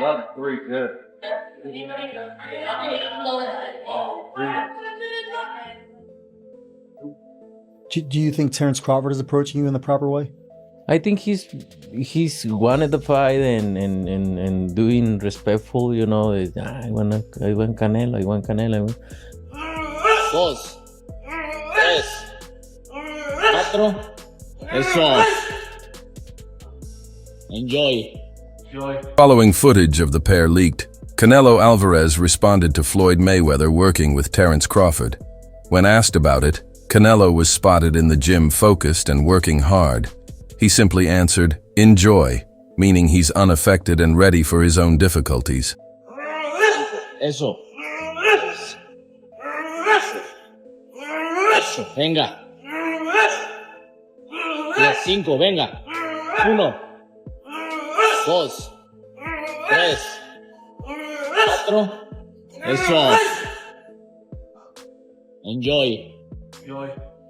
That's 3 good. Do you think Terence Crawford is approaching you in the proper way? I think he's wanted the fight and doing respectful, you know. I want Canelo, I want Canelo. 2, 3, 4. Eso. Enjoy. Following footage of the pair leaked, Canelo Alvarez responded to Floyd Mayweather working with Terence Crawford. When asked about it, Canelo was spotted in the gym focused and working hard. He simply answered, "Enjoy," meaning he's unaffected and ready for his own difficulties. Eso. Eso. Venga. 5, venga. 1, 2, 3, 4. Eso. Enjoy.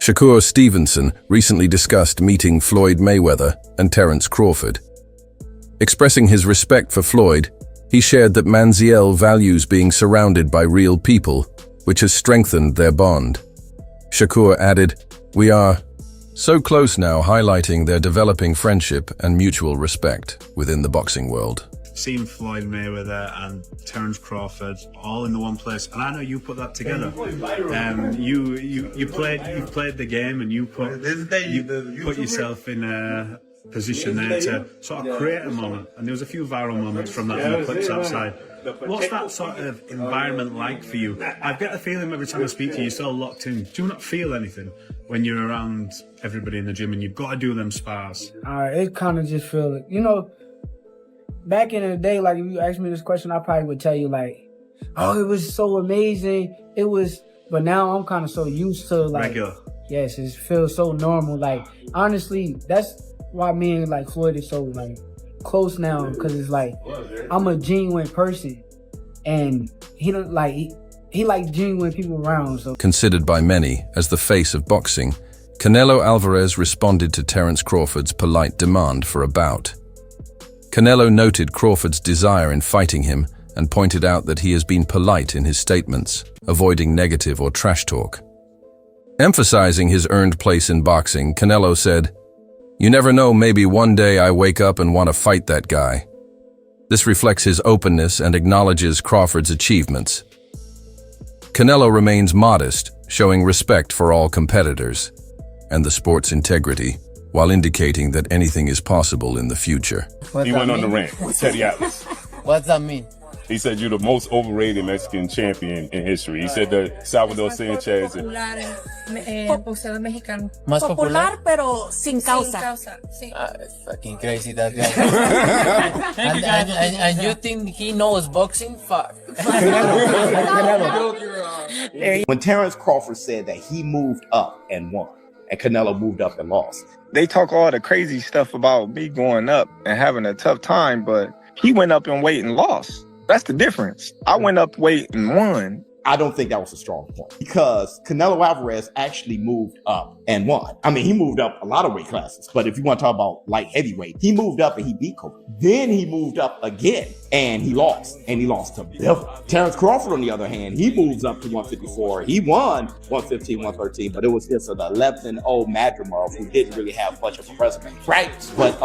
Shakur Stevenson recently discussed meeting Floyd Mayweather and Terence Crawford. Expressing his respect for Floyd, he shared that Manziel values being surrounded by real people, which has strengthened their bond. Shakur added, "We are so close now," highlighting their developing friendship and mutual respect within the boxing world. Seen Floyd Mayweather and Terence Crawford all in the one place, and I know you put that together. You played the game, and you put yourself in a position there to sort of create a moment. And there was a few viral moments from that in the clips outside. What's that sort of environment like for you? I get the feeling every time I speak to you, you're so locked in. Do you not feel anything when you're around everybody in the gym and you've got to do them spars? It kind of just feel, you know. Back in the day, like if you asked me this question, I probably would tell you like, "Oh, it was so amazing." It was, but now I'm kind of so used to like, regular. Yes, it feels so normal. Like honestly, that's why me and like Floyd is so like close now, because it's like I'm a genuine person, and he don't like he like genuine people around. So considered by many as the face of boxing, Canelo Alvarez responded to Terence Crawford's polite demand for a bout. Canelo noted Crawford's desire in fighting him and pointed out that he has been polite in his statements, avoiding negative or trash talk. Emphasizing his earned place in boxing, Canelo said, "You never know, maybe one day I wake up and want to fight that guy." This reflects his openness and acknowledges Crawford's achievements. Canelo remains modest, showing respect for all competitors and the sport's integrity, while indicating that anything is possible in the future. He went on the rant with Teddy Atlas. What's that mean? He said you're the most overrated Mexican champion in history. He said that Salvador Sanchez... Boxeador mexicano. Más Popular, pero sin causa. Sí. Fucking crazy, that guy. and you think he knows boxing? Fuck. When Terence Crawford said that he moved up and won, and Canelo moved up and lost. They talk all the crazy stuff about me going up and having a tough time, but he went up in weight and lost. That's the difference. I went up weight and won. I don't think that was a strong point, because Canelo Alvarez actually moved up and won. I mean, he moved up a lot of weight classes, but if you want to talk about light heavyweight, he moved up and he beat Kobe. Then he moved up again and he lost to Bill. Terence Crawford, on the other hand, he moves up to 154. He won 115, 113, but it was just an 11-0 Madrimov who didn't really have much of a resume, right? But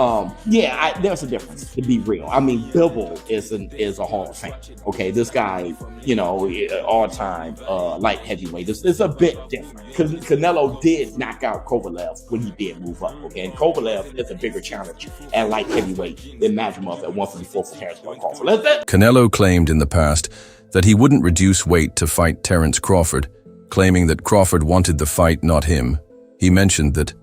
there's a difference, to be real. I mean, Bivol is a Hall of Fame. Okay, this guy, you know, all-time light heavyweight. It's a bit different. Canelo did knock out Kovalev when he did move up. Okay, and Kovalev is a bigger challenge at light heavyweight than Madrimov at 154 for Terence Crawford. Canelo claimed in the past that he wouldn't reduce weight to fight Terence Crawford, claiming that Crawford wanted the fight, not him. He mentioned that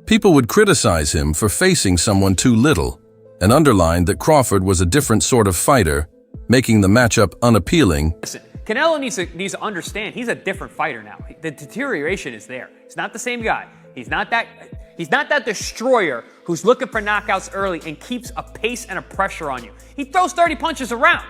people would criticize him for facing someone too little, and underlined that Crawford was a different sort of fighter, making the matchup unappealing. Listen, Canelo needs to understand he's a different fighter now. The deterioration is there. He's not the same guy. He's not that destroyer who's looking for knockouts early and keeps a pace and a pressure on you. He throws 30 punches around.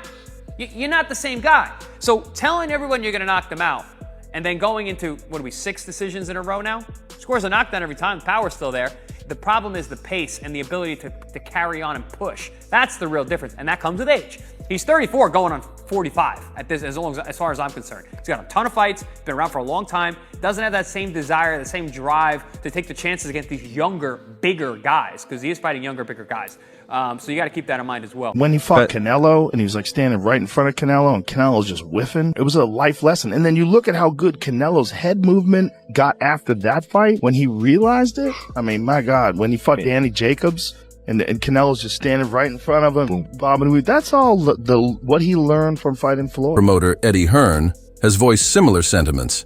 You're not the same guy. So telling everyone you're going to knock them out and then going into, 6 decisions in a row now? Scores a knockdown every time. The power's still there. The problem is the pace and the ability to carry on and push. That's the real difference, and that comes with age. He's 34 going on 45 at this, as far as I'm concerned. He's got a ton of fights, been around for a long time, doesn't have that same desire, the same drive to take the chances against these younger, bigger guys, because he is fighting younger, bigger guys. So you got to keep that in mind as well. When he fought Canelo and he was like standing right in front of Canelo and Canelo's just whiffing, it was a life lesson. And then you look at how good Canelo's head movement got after that fight when he realized it. I mean, my God, when he fought Danny Jacobs and Canelo's just standing right in front of him, bobbing and weaving, that's all what he learned from fighting Floyd. Promoter Eddie Hearn has voiced similar sentiments,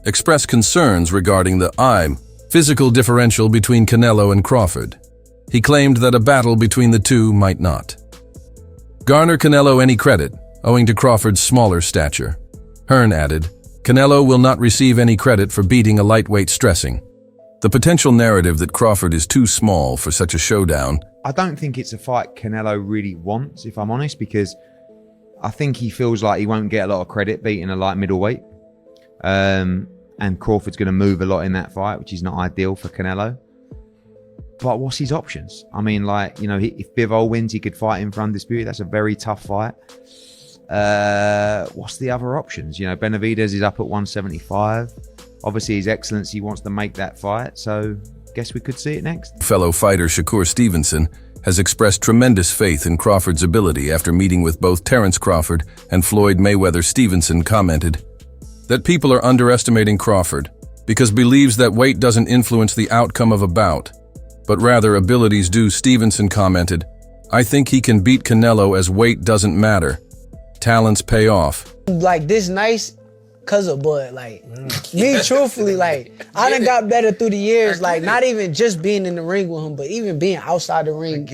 expressed concerns regarding the physical differential between Canelo and Crawford. He claimed that a battle between the two might not garner Canelo any credit, owing to Crawford's smaller stature. Hearn added, Canelo will not receive any credit for beating a lightweight stressing. The potential narrative that Crawford is too small for such a showdown. I don't think it's a fight Canelo really wants, if I'm honest, because I think he feels like he won't get a lot of credit beating a light middleweight. And Crawford's going to move a lot in that fight, which is not ideal for Canelo. But what's his options? I mean, like, you know, if Bivol wins, he could fight him for undisputed. That's a very tough fight. What's the other options? You know, Benavidez is up at 175. Obviously, His Excellency wants to make that fight, so guess we could see it next. Fellow fighter Shakur Stevenson has expressed tremendous faith in Crawford's ability after meeting with both Terence Crawford and Floyd Mayweather. Stevenson commented that people are underestimating Crawford because believes that weight doesn't influence the outcome of a bout, but rather abilities do. Stevenson commented, I think he can beat Canelo as weight doesn't matter. Talents pay off. Like, this nice cause of Bud. Like, me, truthfully, like, I done got better through the years. Like, not even just being in the ring with him, but even being outside the ring.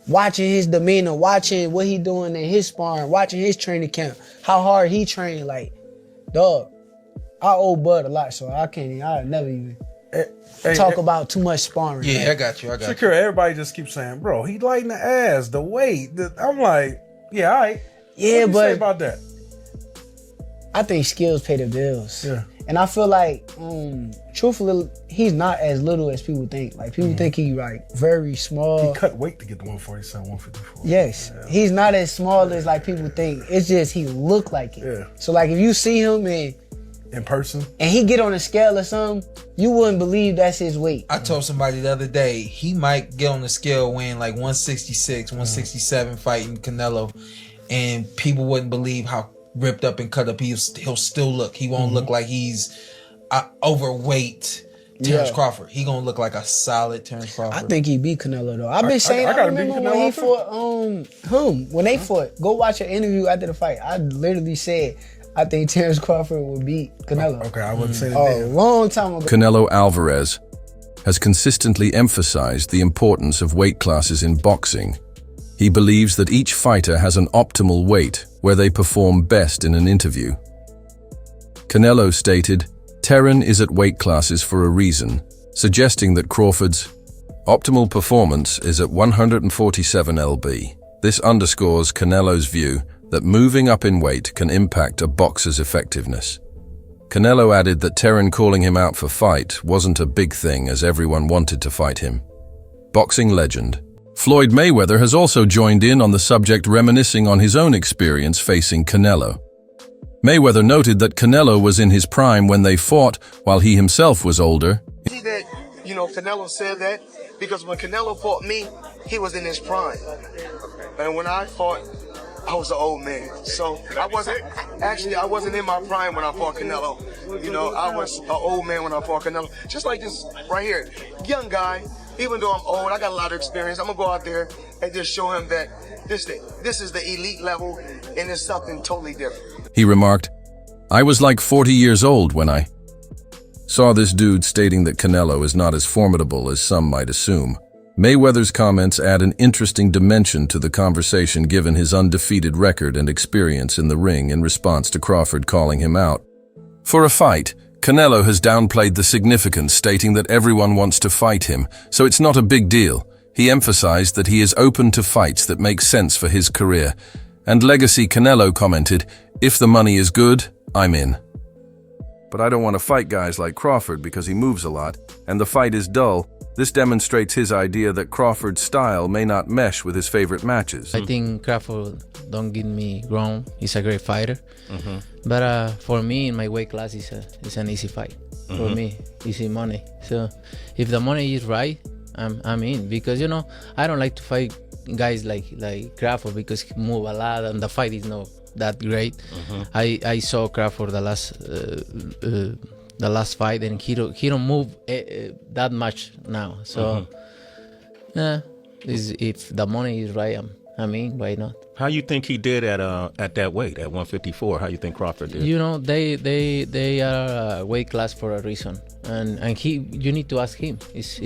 Watching his demeanor, watching what he doing in his sparring, watching his training camp, how hard he trained. Like, dog, I owe Bud a lot, so I'll never even talk about too much sparring. Yeah, I got you. Shakur, everybody just keeps saying, bro, he lighting the ass, the weight. I'm like, yeah, all right. Yeah, what do you but say about that? I think skills pay the bills. Yeah. And I feel like, truthfully, he's not as little as people think. Like, people think he like very small. He cut weight to get to 147, 154. Yes. Yeah. He's not as small as like people think. It's just he look like it. Yeah. So like if you see him in person and he get on a scale or something, you wouldn't believe that's his weight. I told somebody the other day he might get on the scale weighing like 166, 167 fighting Canelo, and people wouldn't believe how ripped up and cut up he'll still look. He won't look like he's overweight Terence Crawford. He gonna look like a solid Terence Crawford. I think he beat Canelo though. I've been saying I remember when he fought when they fought. Go watch an interview after the fight. I literally said I think Terence Crawford would beat Canelo. Okay, I wouldn't say that. A long time ago. Canelo Alvarez has consistently emphasized the importance of weight classes in boxing. He believes that each fighter has an optimal weight where they perform best in an interview. Canelo stated, Terran is at weight classes for a reason, suggesting that Crawford's optimal performance is at 147 lb. This underscores Canelo's view that moving up in weight can impact a boxer's effectiveness. Canelo added that Terran calling him out for fight wasn't a big thing as everyone wanted to fight him. Boxing legend Floyd Mayweather has also joined in on the subject, reminiscing on his own experience facing Canelo. Mayweather noted that Canelo was in his prime when they fought, while he himself was older. See that, Canelo said that because when Canelo fought me, he was in his prime. And when I fought, I was an old man. So I wasn't in my prime when I fought Canelo. I was an old man when I fought Canelo. Just like this right here, young guy. Even though I'm old, I got a lot of experience. I'm gonna go out there and just show him that this is the elite level and it's something totally different. He remarked, I was like 40 years old when I saw this dude, stating that Canelo is not as formidable as some might assume. Mayweather's comments add an interesting dimension to the conversation given his undefeated record and experience in the ring in response to Crawford calling him out for a fight. Canelo has downplayed the significance, stating that everyone wants to fight him, so it's not a big deal. He emphasized that he is open to fights that make sense for his career. And legacy Canelo commented, if the money is good, I'm in. But I don't want to fight guys like Crawford because he moves a lot, and the fight is dull. This demonstrates his idea that Crawford's style may not mesh with his favorite matches. I think Crawford, don't get me wrong, he's a great fighter. But for me, in my weight class, it's an easy fight. For me, easy money. So if the money is right, I'm in. Because, you know, I don't like to fight guys like Crawford because he move a lot and the fight is not that great. I saw Crawford the last fight and he don't move that much now. So if the money is right, I mean, why not? How you think he did at that weight, at 154? How you think Crawford did? You know, they are a weight class for a reason, and you need to ask him. It's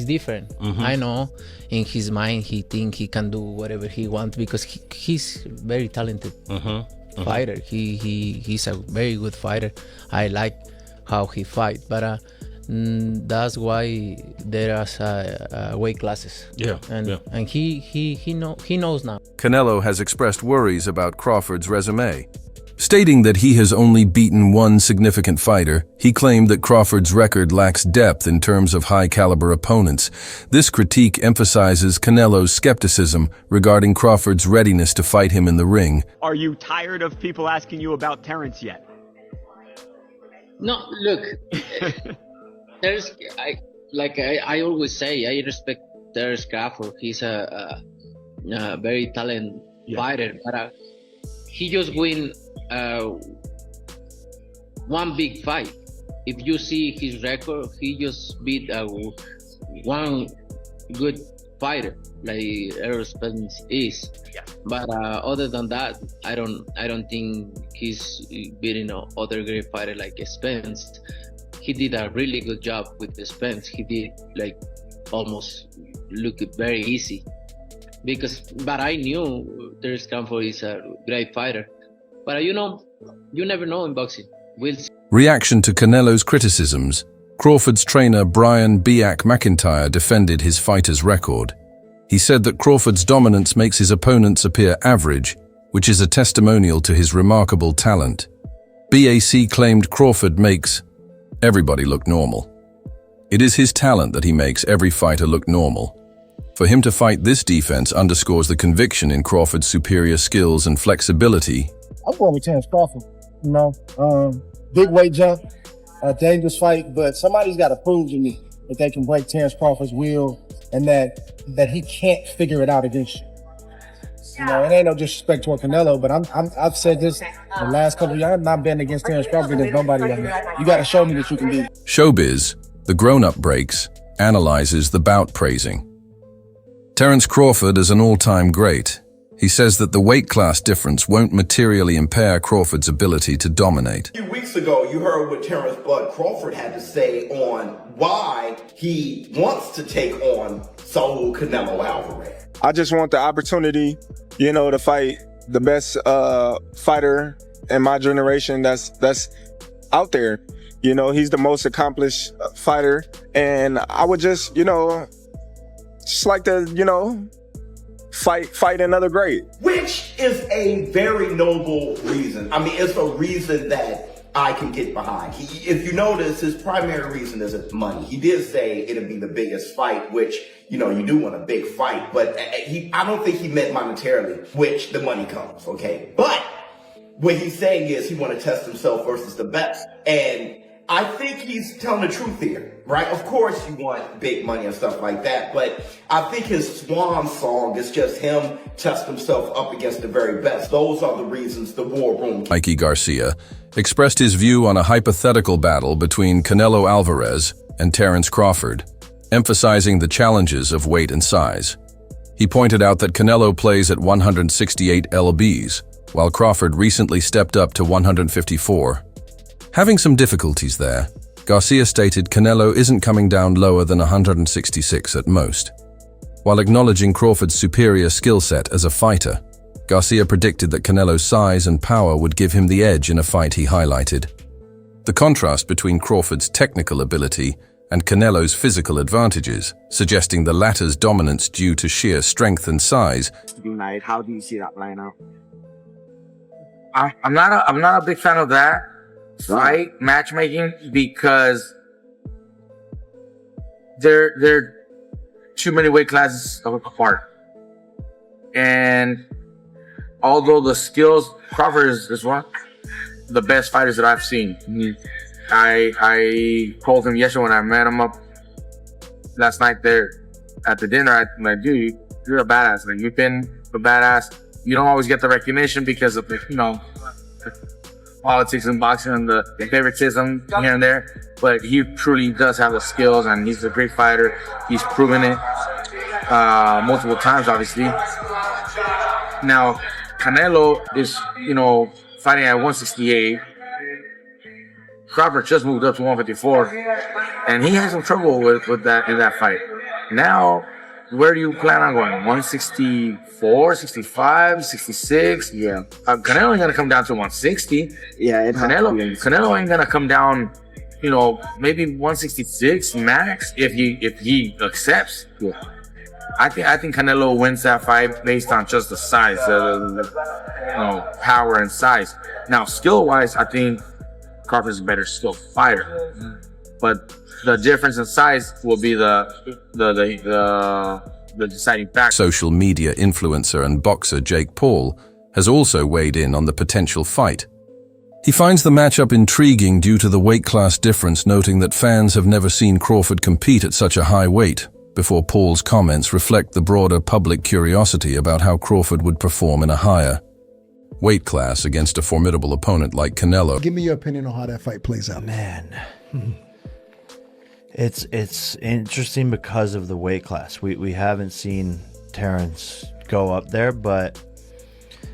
different. I know in his mind he think he can do whatever he wants because he's very talented fighter. He's a very good fighter. I like how he fight, but that's why there are weight classes. And he knows now. Canelo has expressed worries about Crawford's resume. Stating that he has only beaten one significant fighter, he claimed that Crawford's record lacks depth in terms of high-caliber opponents. This critique emphasizes Canelo's skepticism regarding Crawford's readiness to fight him in the ring. Are you tired of people asking you about Terence yet? No, look, I always say, I respect Terence Crawford. He's a very talented fighter, but he just win one big fight. If you see his record, he just beat one good fighter like Errol Spence is. But other than that, I don't think he's beating other great fighter like Spence. He did a really good job with the Spence. He did almost look very easy. But I knew Terence Crawford is a great fighter. But you never know in boxing. We'll see. Reaction to Canelo's criticisms. Crawford's trainer Brian "Biak" McIntyre defended his fighter's record. He said that Crawford's dominance makes his opponents appear average, which is a testimonial to his remarkable talent. BAC claimed Crawford makes everybody look normal. It is his talent that he makes every fighter look normal. For him to fight this defense underscores the conviction in Crawford's superior skills and flexibility. I'm going with Terence Crawford. You know, big weight jump, a dangerous fight, but somebody's got to prove to me that they can break Terence Crawford's will and that he can't figure it out against you. You know, it ain't no disrespect toward Canelo, but I've said this the last couple of years. I'm not betting against Terence Crawford against nobody right now. You got to show me that you can beat him. Showbiz, the grown-up breaks, analyzes the bout praising. Terence Crawford is an all-time great. He says that the weight class difference won't materially impair Crawford's ability to dominate. A few weeks ago, you heard what Terence Bud Crawford had to say on why he wants to take on Saul Canelo Alvarez. I just want the opportunity, to fight the best fighter in my generation that's out there. He's the most accomplished fighter, and I would just like to, fight another great. Which is a very noble reason. I mean, it's a reason that I can get behind. If you notice, his primary reason isn't money. He did say it'll be the biggest fight, which, you do want a big fight, but I don't think he meant monetarily, which the money comes, okay? But what he's saying is he want to test himself versus the best. And I think he's telling the truth here, right? Of course you want big money and stuff like that, but I think his swan song is just him testing himself up against the very best. Those are the reasons the war room. Mikey Garcia expressed his view on a hypothetical battle between Canelo Alvarez and Terence Crawford, emphasizing the challenges of weight and size. He pointed out that Canelo plays at 168 lbs, while Crawford recently stepped up to 154. Having some difficulties there, Garcia stated Canelo isn't coming down lower than 166 at most. While acknowledging Crawford's superior skill set as a fighter, Garcia predicted that Canelo's size and power would give him the edge in a fight he highlighted. The contrast between Crawford's technical ability and Canelo's physical advantages, suggesting the latter's dominance due to sheer strength and size. Unite, how do you see that lineup? I'm not a big fan of that fight matchmaking because they're too many weight classes apart. And although the skills, Crawford is one of the best fighters that I've seen. I told him yesterday when I met him up last night there at the dinner, I'm like, dude, you're a badass. Like, you've been a badass. You don't always get the recognition because of the, the politics in boxing and the favoritism here and there. But he truly does have the skills, and he's a great fighter. He's proven it multiple times, obviously. Now, Canelo is, fighting at 168. Crawford just moved up to 154, and he had some trouble with that in that fight. Now, where do you plan on going? 164, 65, 66? Yeah. Canelo ain't gonna come down to 160. Yeah, Canelo ain't gonna come down, maybe 166 max if he accepts. Yeah. I think Canelo wins that fight based on just the size, power and size. Now, skill-wise, I think Crawford's a better skilled fighter, but the difference in size will be the deciding factor. Social media influencer and boxer Jake Paul has also weighed in on the potential fight. He finds the matchup intriguing due to the weight class difference, noting that fans have never seen Crawford compete at such a high weight. Before Paul's comments reflect the broader public curiosity about how Crawford would perform in a higher weight class against a formidable opponent like Canelo. Give me your opinion on how that fight plays out. Man, it's interesting because of the weight class. We haven't seen Terence go up there,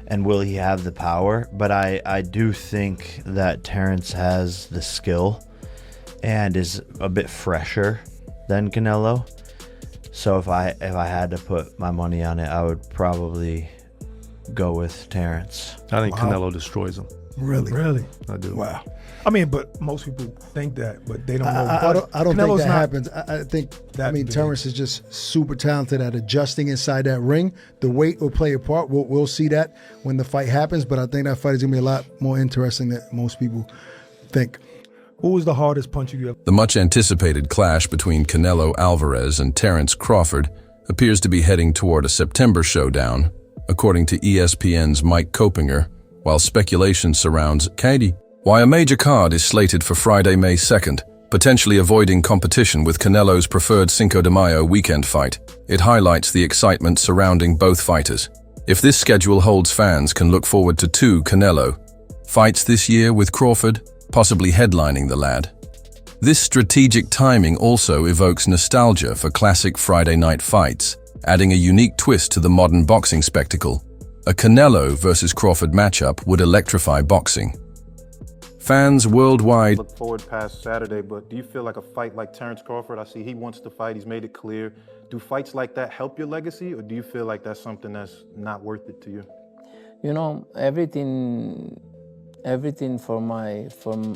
and will he have the power? But I do think that Terence has the skill and is a bit fresher than Canelo. So if I had to put my money on it, I would probably go with Terence. I think Canelo destroys him. Really? I do. Wow. I mean, but most people think that, but they don't know. I don't think Canelo's that not happens. I think, Terence is just super talented at adjusting inside that ring. The weight will play a part. We'll see that when the fight happens, but I think that fight is going to be a lot more interesting than most people think. Who was the hardest puncher you ever? The much-anticipated clash between Canelo Alvarez and Terence Crawford appears to be heading toward a September showdown, according to ESPN's Mike Kopinger, while speculation surrounds Katie. Why a major card is slated for Friday, May 2nd, potentially avoiding competition with Canelo's preferred Cinco de Mayo weekend fight. It highlights the excitement surrounding both fighters. If this schedule holds, fans can look forward to 2 Canelo fights this year, with Crawford possibly headlining the lad. This strategic timing also evokes nostalgia for classic Friday night fights, adding a unique twist to the modern boxing spectacle. A Canelo versus Crawford matchup would electrify boxing. Fans worldwide look forward past Saturday, but do you feel like a fight like Terence Crawford? I see he wants to fight, he's made it clear. Do fights like that help your legacy, or do you feel like that's something that's not worth it to you? Everything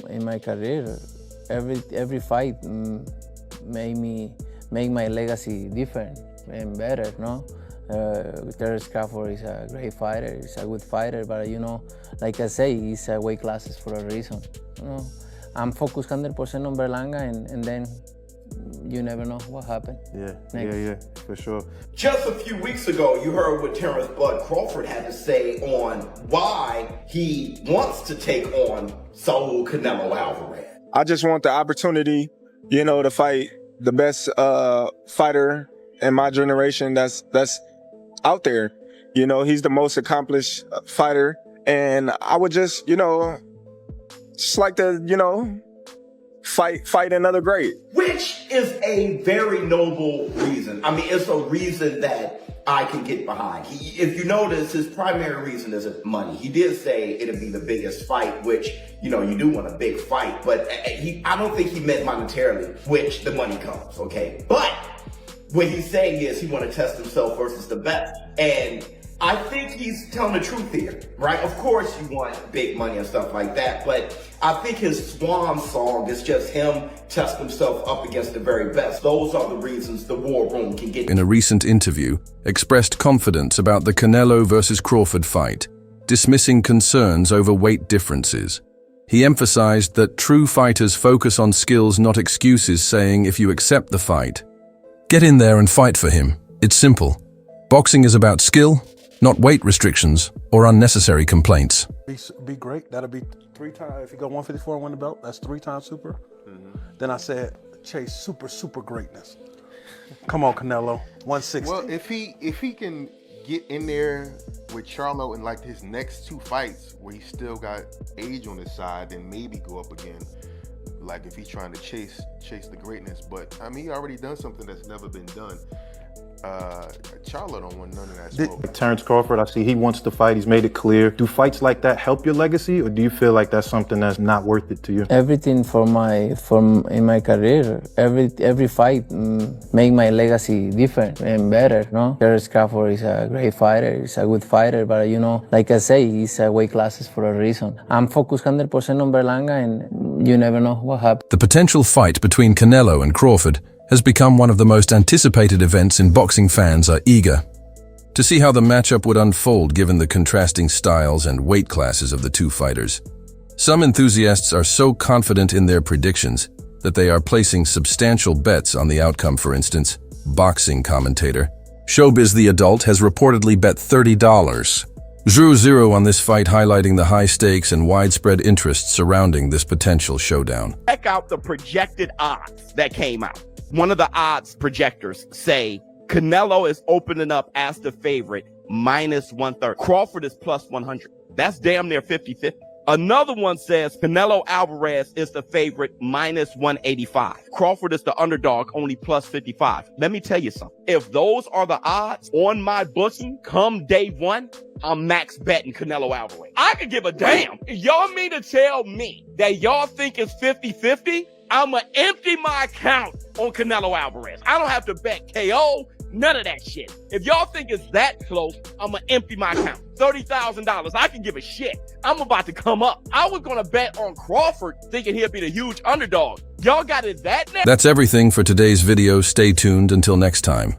in my career, every fight make my legacy different and better, no? Terence Crawford is a great fighter, he's a good fighter, but like I say, he's a weight classes for a reason. I'm focused 100% on Berlanga, and then you never know what happened. Yeah, for sure. Just a few weeks ago, you heard what Terence Bud Crawford had to say on why he wants to take on Saul Canelo Alvarez. I just want the opportunity, to fight the best fighter in my generation that's out there. He's the most accomplished fighter, and I would just like to, fight another great. Which is a very noble reason. I mean, it's a reason that I can get behind. If you notice, his primary reason isn't money. He did say it'd be the biggest fight, which, you do want a big fight, but I don't think he meant monetarily, which the money comes, okay? But what he's saying is he want to test himself versus the best. And I think he's telling the truth here, right? Of course you want big money and stuff like that, but I think his swan song is just him testing himself up against the very best. Those are the reasons the war room can get. In a recent interview, expressed confidence about the Canelo versus Crawford fight, dismissing concerns over weight differences. He emphasized that true fighters focus on skills, not excuses, saying if you accept the fight, Get in there and fight for him. It's simple. Boxing is about skill, not weight restrictions or unnecessary complaints. Be great. That'll be 3 times. If you go 154 and win the belt, that's 3 times super. Then I said, chase super greatness. Come on, Canelo. 160. Well, if he can get in there with Charlo in like his next 2 fights where he still got age on his side, then maybe go up again. Like if he's trying to chase the greatness. But I mean, he already done something that's never been done. Charlo don't want none of that smoke. Terence Crawford, I see he wants to fight. He's made it clear. Do fights like that help your legacy, or do you feel like that's something that's not worth it to you? Everything in my career, every fight make my legacy different and better. No, Terence Crawford is a great fighter. He's a good fighter, but you know, like I say, he's weight classes for a reason. I'm focused 100% on Berlanga, and you never know what happens. The potential fight between Canelo and Crawford has become one of the most anticipated events, and boxing fans are eager to see how the matchup would unfold given the contrasting styles and weight classes of the 2 fighters. Some enthusiasts are so confident in their predictions that they are placing substantial bets on the outcome. For instance, boxing commentator Showbiz the Adult has reportedly bet $30 0-0 on this fight, highlighting the high stakes and widespread interest surrounding this potential showdown. Check out the projected odds that came out. One of the odds projectors say Canelo is opening up as the favorite, -130. Crawford is +100. That's damn near 50-50. Another one says Canelo Alvarez is the favorite, -185. Crawford is the underdog, only +55. Let me tell you something. If those are the odds on my booking come day 1, I'm max betting Canelo Alvarez. I could give a damn. If y'all mean to tell me that y'all think it's 50-50, I'ma empty my account on Canelo Alvarez. I don't have to bet KO, none of that shit. If y'all think it's that close, I'ma empty my account. $30,000, I can give a shit. I'm about to come up. I was gonna bet on Crawford thinking he'd be the huge underdog. Y'all got it that now? That's everything for today's video. Stay tuned until next time.